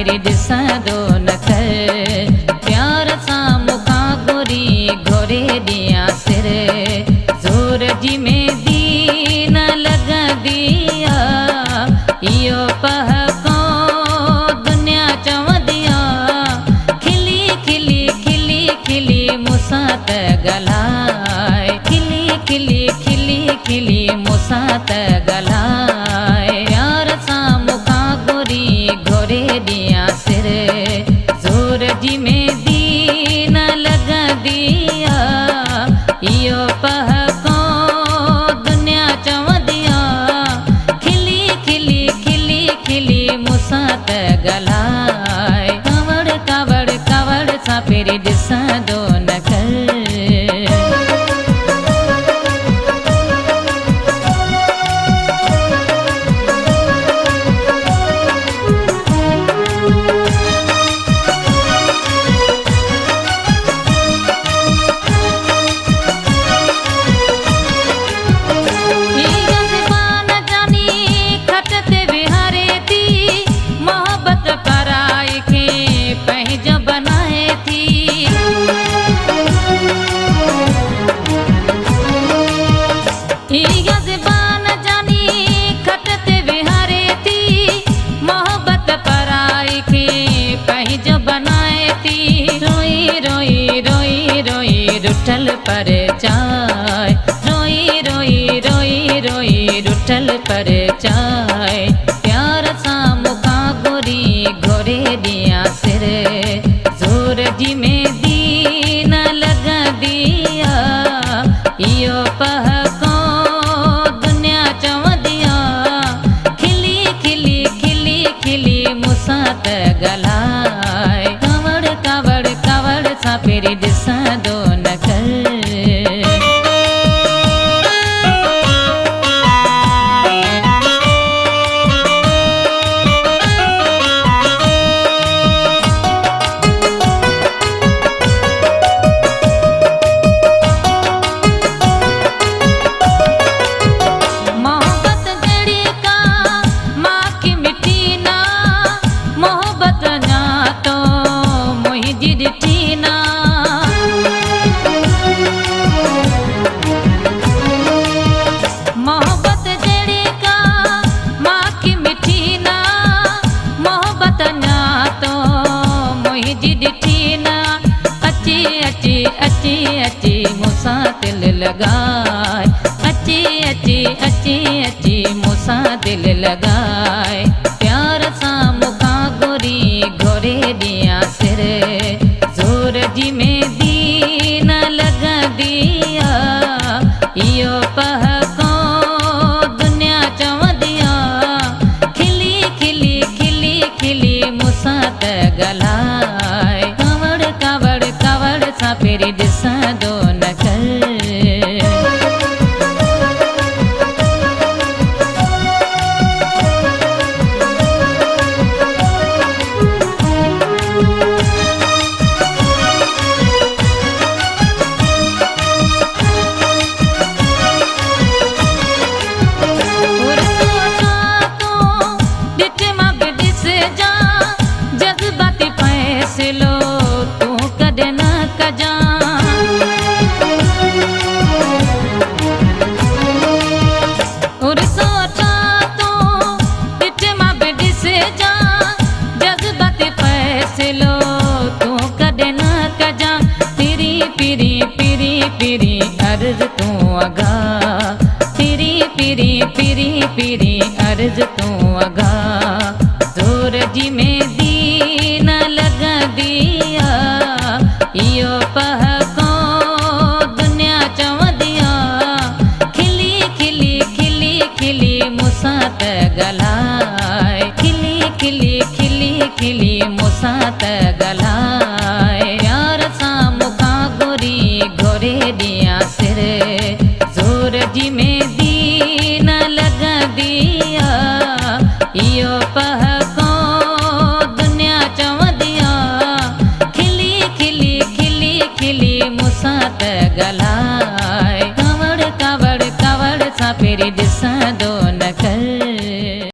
फेरी दिसा दो न कर प्यार सा मुखा गोरी घोरे दिया सिर जोर जी में दी न लगा दिया यो पह को दुनिया चव दिया खिली खिली खिली खिली मुसात गलाए खिली खिली खिली खिली मुसात गलाए प्यार सा मुखा गोरी घोरे दिया सिर जोर जी में दी न लगा दिया यो पह को दुनिया चव दिया खिली खिली खिली खिली मुसात गलाए कावड़ कावड़ कावड़ सा फेरी दिसा दो न कर रुठल पर चाय रोई रोई रोई रोई रुठल पर चाय प्यार सा मुखा गोरी घोरे दिया सिर जोर जी में दी न लगा दिया यो पह को दुनिया चव दिया खिली खिली खिली खिली मुसात गलाए कावड़ कावड़ कावड़ सा फेरी दिसा दो न कर अची मुसा दिल लगाए अची अची अची अची मुसा दिल लगाए प्यार सा मुखा गोरी घोरे दिया सिर जोर जी में दी न लगा दिया यो पह को दुनिया चव दिया खिली खिली खिली खिली मुसात गलाए कावड़ कावड़ कावड़ सा फेरी दिसा दो न कर जज्बाती फैसलो तू कदे न कजा और सोचा तो बिच मां बेडी से जा जज्बाती फैसलो तू कदे न कजा तेरी पीरी पीरी पीरी अर्ज तू अगा तेरी पीरी पीरी पीरी अर्ज तू अगा जोर जी में दी न लगा दिया यो पह को दुनिया चव दिया खिली खिली खिली खिली मुसात गलाए खिली खिली खिली खिली मुसात गलाए प्यार सा मुखा गोरी घोरे दिया सिर जोर जी में दी न लगा दिया यो पह को दुनिया चव दिया खिली खिली खिली खिली मुसात गलाए कावड़ कावड़ कावड़ सा फेरी